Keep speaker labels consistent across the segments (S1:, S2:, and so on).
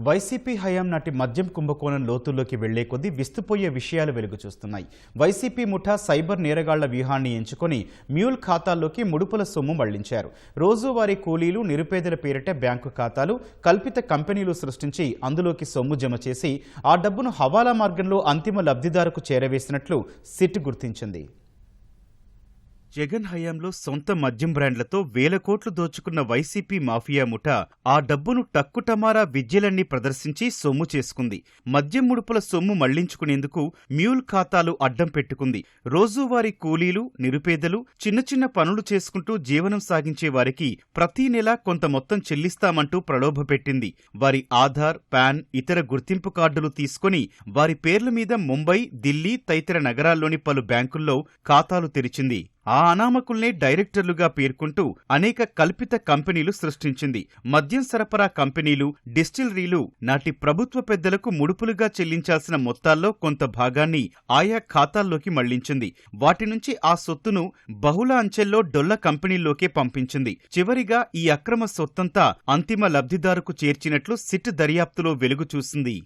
S1: YCP హయాం నాటి మద్యం కుంభకోణం లోతుల్లోకి వెళ్లే కొద్దీ విస్తుపోయే విషయాలు వెలుగు చూస్తున్నాయి. వైసీపీ ముఠా సైబర్ నేరగాళ్ల వ్యూహాన్ని ఎంచుకొని మ్యూల్ ఖాతాల్లోకి ముడుపుల సొమ్ము మళ్లించారు. రోజువారీ కూలీలు, నిరుపేదల పేరిట బ్యాంకు ఖాతాలు, కల్పిత కంపెనీలు సృష్టించి అందులోకి సొమ్ము జమ చేసి ఆ డబ్బును హవాలా మార్గంలో అంతిమ లబ్ధిదారుకు చేరవేసినట్లు సిట్ గుర్తించింది. జగన్ హయాంలో సొంత మద్యం బ్రాండ్లతో వేల కోట్లు దోచుకున్న వైసీపీ మాఫియా ముఠా ఆ డబ్బును టక్కుటమారా విద్యలన్నీ ప్రదర్శించి సొమ్ము చేసుకుంది. మద్యం ముడుపుల సొమ్ము మళ్లించుకునేందుకు మ్యూల్ ఖాతాలు అడ్డం పెట్టుకుంది. రోజువారీ కూలీలు, నిరుపేదలు చిన్న చిన్న పనులు చేసుకుంటూ జీవనం సాగించే వారికి ప్రతీ నెలా కొంత మొత్తం చెల్లిస్తామంటూ ప్రలోభపెట్టింది. వారి ఆధార్, పాన్, ఇతర గుర్తింపు కార్డులు తీసుకుని వారి పేర్ల మీద ముంబై, ఢిల్లీ తదితర నగరాల్లోని పలు బ్యాంకుల్లో ఖాతాలు తెరిచింది. ఆ అనామకుల్నే డైరెక్టర్లుగా పేర్కొంటూ అనేక కల్పిత కంపెనీలు సృష్టించింది. మద్యం సరఫరా కంపెనీలు, డిస్టిలరీలు నాటి ప్రభుత్వ పెద్దలకు ముడుపులుగా చెల్లించాల్సిన మొత్తాల్లో కొంత భాగాన్ని ఆయా ఖాతాల్లోకి మళ్లించింది. వాటి నుంచి ఆ సొత్తును బహుళ అంచెల్లో డొల్ల కంపెనీల్లోకే పంపించింది. చివరిగా ఈ అక్రమ సొత్తంతా అంతిమ లబ్ధిదారుకు చేర్చినట్లు సిట్ దర్యాప్తులో వెలుగు చూసింది.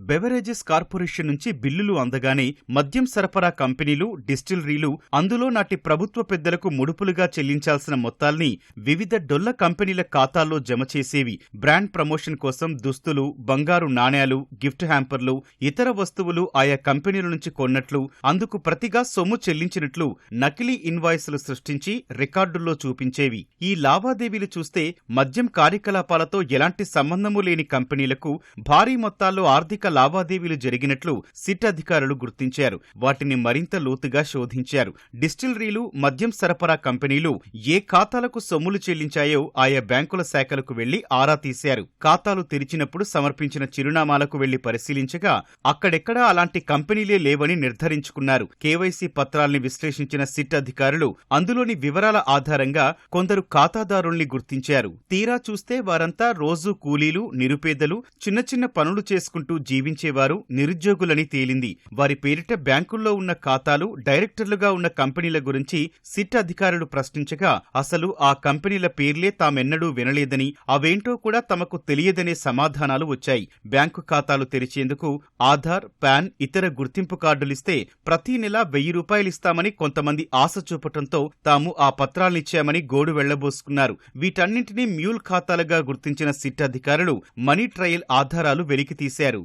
S1: బెవరేజెస్ కార్పొరేషన్ నుంచి బిల్లులు అందగానే మద్యం సరఫరా కంపెనీలు, డిస్టిలరీలు అందులో నాటి ప్రభుత్వ పెద్దలకు ముడుపులుగా చెల్లించాల్సిన మొత్తాల్ని వివిధ డొల్ల కంపెనీల ఖాతాల్లో జమ చేసేవి. బ్రాండ్ ప్రమోషన్ కోసం దుస్తులు, బంగారు నాణేలు, గిఫ్ట్ హ్యాంపర్లు, ఇతర వస్తువులు ఆయా కంపెనీల నుంచి కొన్నట్లు, అందుకు ప్రతిగా సొమ్ము చెల్లించినట్లు నకిలీ ఇన్వాయిస్లు సృష్టించి రికార్డుల్లో చూపించేవి. ఈ లావాదేవీలు చూస్తే మద్యం కార్యకలాపాలతో ఎలాంటి సంబంధమూ లేని కంపెనీలకు భారీ మొత్తాల్లో ఆర్థిక లావాదేవీలు జరిగినట్లు సిట్ అధికారులు గుర్తించారు. వాటిని మరింత లోతుగా శోధించారు. డిస్టిలరీలు, మద్యం సరఫరా కంపెనీలు ఏ ఖాతాలకు సొమ్ములు చెల్లించాయో ఆయా బ్యాంకుల శాఖలకు వెళ్లి ఆరా తీశారు. ఖాతాలు తెరిచినప్పుడు సమర్పించిన చిరునామాలకు వెళ్లి పరిశీలించగా అక్కడెక్కడా అలాంటి కంపెనీలే లేవని నిర్ధారించుకున్నారు. కేవైసీ పత్రాల్ని విశ్లేషించిన సిట్ అధికారులు అందులోని వివరాల ఆధారంగా కొందరు ఖాతాదారుల్ని గుర్తించారు. తీరా చూస్తే వారంతా రోజూ కూలీలు, నిరుపేదలు, చిన్న చిన్న పనులు చేసుకుంటూ జీవించేవారు, నిరుద్యోగులని తేలింది. వారి పేరిట బ్యాంకుల్లో ఉన్న ఖాతాలు, డైరెక్టర్లుగా ఉన్న కంపెనీల గురించి సిట్ అధికారులు ప్రశ్నించగా అసలు ఆ కంపెనీల పేర్లే తామెన్నడూ వినలేదని, అవేంటో కూడా తమకు తెలియదనే సమాధానాలు వచ్చాయి. బ్యాంకు ఖాతాలు తెరిచేందుకు ఆధార్, పాన్, ఇతర గుర్తింపు కార్డులిస్తే ప్రతి నెలా 1000 రూపాయలిస్తామని కొంతమంది ఆశ చూపటంతో తాము ఆ పత్రాలనిచ్చామని గోడు వెళ్లబోసుకున్నారు. వీటన్నింటినీ మ్యూల్ ఖాతాలుగా గుర్తించిన సిట్ అధికారులు మనీ ట్రయల్ ఆధారాలు వెలికితీశారు.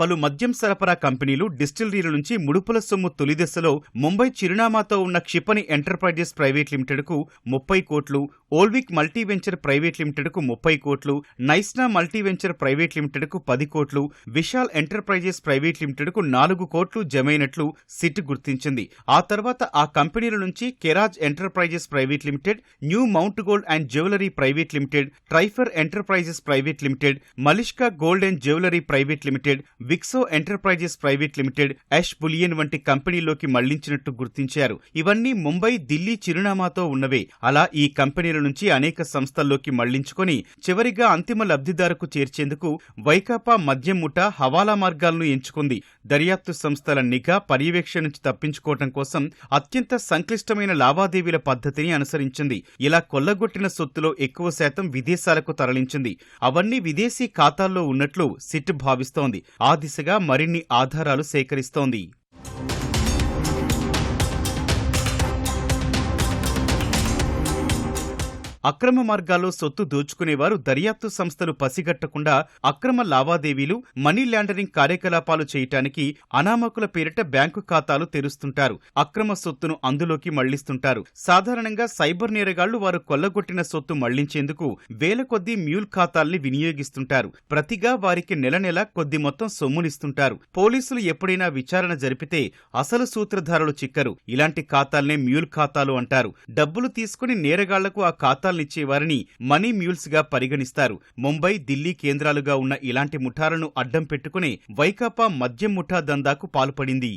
S1: పలు మద్యం సరఫరా కంపెనీలు, డిస్టిలరీల నుంచి ముడుపుల సొమ్ము తొలిదశలో ముంబై చిరునామాతో ఉన్న క్షిపణి ఎంటర్ప్రైజెస్ ప్రైవేట్ లిమిటెడ్కు 30 కోట్లు, ఓల్విక్ మల్టీవెంచర్ ప్రైవేట్ లిమిటెడ్కు 30 కోట్లు, నైస్నా మల్టీవెంచర్ ప్రైవేట్ లిమిటెడ్కు 10 కోట్లు, విశాల్ ఎంటర్ప్రైజెస్ ప్రైవేట్ లిమిటెడ్కు 4 కోట్లు జమైనట్లు సిట్ గుర్తించింది. ఆ తర్వాత ఆ కంపెనీల నుంచి Keraj Enterprises Private Limited, New Mount Gold and Jewellery Private Limited, Trifer Enterprises Private Limited, Malishka Gold and Jewellery Private Limited, Vixo Enterprises Private Limited, Yash Bullion వంటి కంపెనీల్లోకి మళ్లించినట్టు గుర్తించారు. ఇవన్నీ ముంబై, ఢిల్లీ చిరునామాతో ఉన్నవే. అలా ఈ కంపెనీల నుంచి అనేక సంస్థల్లోకి మళ్లించుకొని చివరిగా అంతిమ లబ్ధిదారుకు చేర్చేందుకు వైకాపా మద్యం ముఠా హవాలా మార్గాలను ఎంచుకుంది. దర్యాప్తు సంస్థల నిఘా, పర్యవేక్షణ నుంచి తప్పించుకోవటం కోసం అత్యంత సంక్లిష్టమైన లావాదేవీల పద్ధతిని అనుసరించింది. ఇలా కొల్లగొట్టిన సొత్తులో ఎక్కువ శాతం విదేశాలకు తరలించింది. అవన్నీ విదేశీ ఖాతాల్లో ఉన్నట్లు సిట్ భావిస్తోంది. ఆ దిశగా మరిన్ని ఆధారాలు సేకరిస్తోంది. అక్రమ మార్గాల్లో సొత్తు దోచుకునేవారు దర్యాప్తు సంస్థలు పసిగట్టకుండా అక్రమ లావాదేవీలు, మనీ లాండరింగ్ కార్యకలాపాలు చేయటానికి అనామకుల పేరిట బ్యాంకు ఖాతాలు తెరుస్తుంటారు. అక్రమ సొత్తును అందులోకి మళ్లిస్తుంటారు. సాధారణంగా సైబర్ నేరగాళ్లు వారు కొల్లగొట్టిన సొత్తు మళ్లించేందుకు వేల కొద్దీ మ్యూల్ ఖాతాల్ని వినియోగిస్తుంటారు. ప్రతిగా వారికి నెల నెల కొద్ది మొత్తం సొమ్మునిస్తుంటారు. పోలీసులు ఎప్పుడైనా విచారణ జరిపితే అసలు సూత్రధారులు చిక్కరు. ఇలాంటి ఖాతాల్నే మ్యూల్ ఖాతాలు అంటారు. డబ్బులు తీసుకుని నేరగాళ్లకు ఆ ఖాతాల్నిచ్చే వారిని మనీ మ్యూల్స్ గా పరిగణిస్తారు. ముంబై, ఢిల్లీ కేంద్రాలుగా ఉన్న ఇలాంటి ముఠాలను అడ్డం పెట్టుకుని వైకాపా మద్యం ముఠా దందాకు పాల్పడింది.